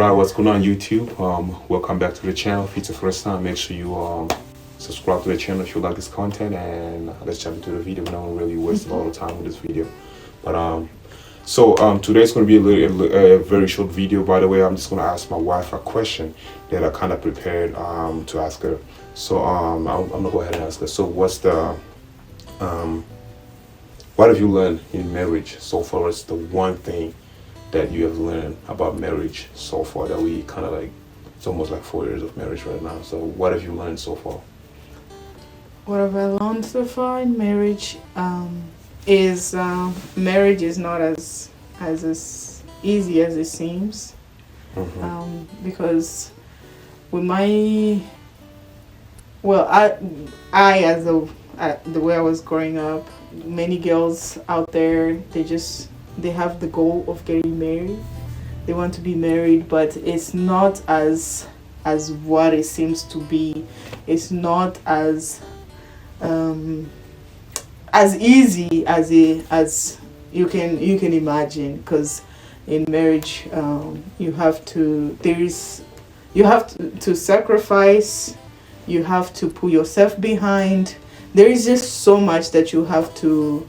Right, what's going on YouTube? Welcome back to the channel. If it's the first time, make sure you subscribe to the channel if you like this content, and let's jump into the video. We don't really waste a lot of time with this video, but today's going to be a very short video. By the way, I'm just going to ask my wife a question that I kind of prepared to ask her. I'm gonna go ahead and ask her. So what have you learned in marriage so far? What's the one thing that you have learned about marriage so far that we kind of like, it's almost like 4 years of marriage right now. So what have you learned so far? What have I learned so far in marriage is marriage is not as easy as it seems. Because with my, I as the way I was growing up, many girls out there, they have the goal of getting married. They want to be married, but it's not as what it seems to be. It's not as easy as you can imagine, because in marriage you have to sacrifice, you have to put yourself behind. There is just so much that you have to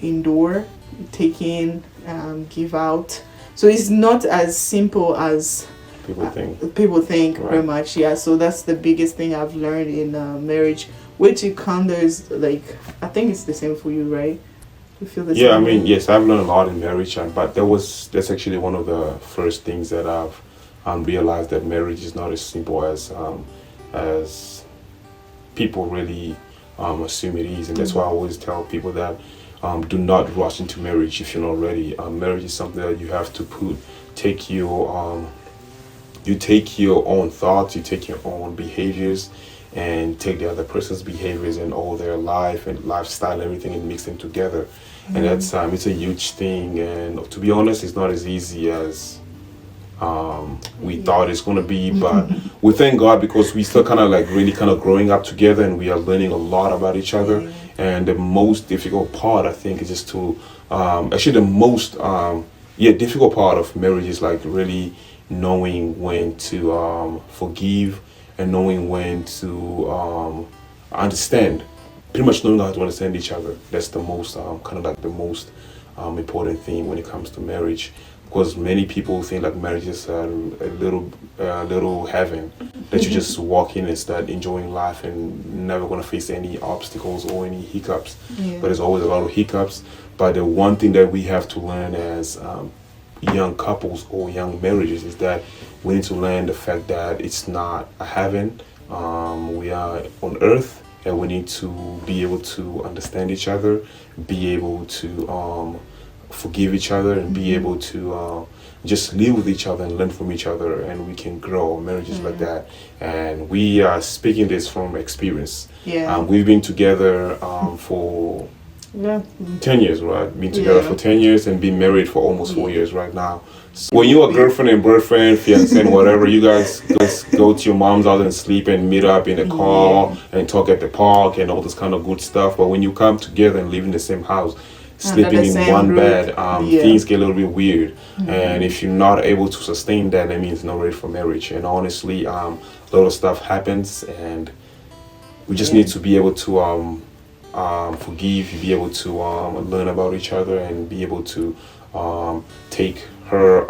endure, take in, give out. So it's not as simple as people think right. Very much. Yeah, so that's the biggest thing I've learned in marriage, which it kind of is like, I think it's the same for you, right? You feel the same? Yeah, I mean, yes, I've learned a lot in marriage, but that's actually one of the first things that I've realized, that marriage is not as simple as people really assume it is. And that's why I always tell people that do not rush into marriage if you're not ready. Marriage is something that you have to take your own thoughts, you take your own behaviors, and take the other person's behaviors and all their life and lifestyle, everything, and mix them together. And that's it's a huge thing. And to be honest, it's not as easy as we thought it's going to be, but we thank God, because we still kind of like really kind of growing up together, and we are learning a lot about each other. And the most difficult part, I think, is just to actually the most difficult part of marriage is like really knowing when to forgive, and knowing when to understand, pretty much knowing how to understand each other. That's the most kind of like the most important thing when it comes to marriage. Because many people think like marriage is a little heaven that you just walk in and start enjoying life and never gonna face any obstacles or any hiccups. But there's always a lot of hiccups. But the one thing that we have to learn as young couples or young marriages is that we need to learn the fact that it's not a heaven. We are on earth, and we need to be able to understand each other, be able to forgive each other, and be able to just live with each other and learn from each other, and we can grow marriages like that. And we are speaking this from experience. We've been together for 10 years, right? Been together for 10 years and been married for almost 4 years right now. So when you are girlfriend and boyfriend, fiancé and whatever, you guys just go to your mom's house and sleep and meet up in a car and talk at the park and all this kind of good stuff. But when you come together and live in the same house, sleeping in one bed, things get a little bit weird. And if you're not able to sustain that, that means not ready for marriage. And honestly, a lot of stuff happens, and we just need to be able to forgive, be able to learn about each other, and be able to take her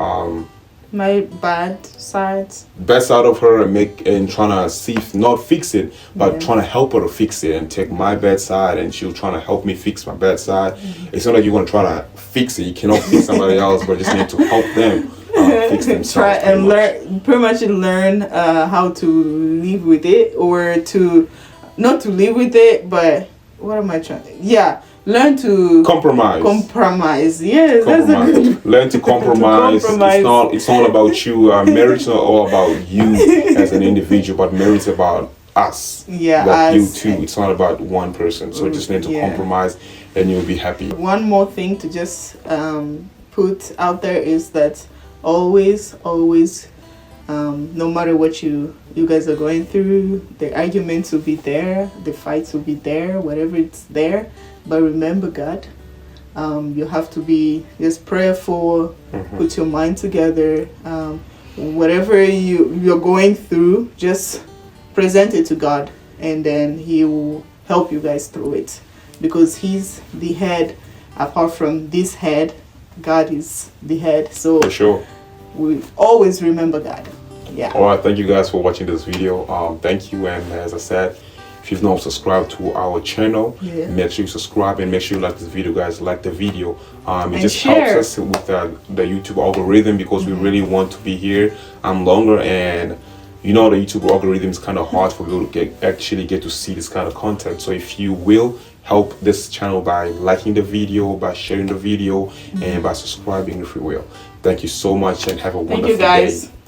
my bad side of her and trying to see, not fix it, but trying to help her to fix it, and take my bad side, and she'll trying to help me fix my bad side. It's not like you're going to try to fix it. You cannot fix somebody else, but just need to help them fix themselves. Try and learn how to live with it, or to not to live with it, but what am I trying? Learn to compromise. Yes, compromise. That's a good. Learn to compromise. It's not about you. Marriage is not all about you as an individual, but marriage is about us. Like you too. It's not about one person. So just need to compromise, and you'll be happy. One more thing to just put out there is that always, no matter what you guys are going through, the arguments will be there, the fights will be there, whatever it's there. But remember God. You have to be just prayerful, put your mind together. Whatever you're going through, just present it to God, and then He will help you guys through it, because He's the head. Apart from this head, God is the head. So For sure. we always remember God. Yeah. All right, thank you guys for watching this video. Thank you, and as I said, if you've not subscribed to our channel, Yeah. make sure you subscribe and make sure you like this video, guys. Like the video. It And just share. helps us with the YouTube algorithm, because we really want to be here longer, and you know the YouTube algorithm is kind of hard for people to actually get to see this kind of content. So if you will help this channel by liking the video, by sharing the video, and by subscribing, if you will. Thank you so much, and have a Thank wonderful you guys. day.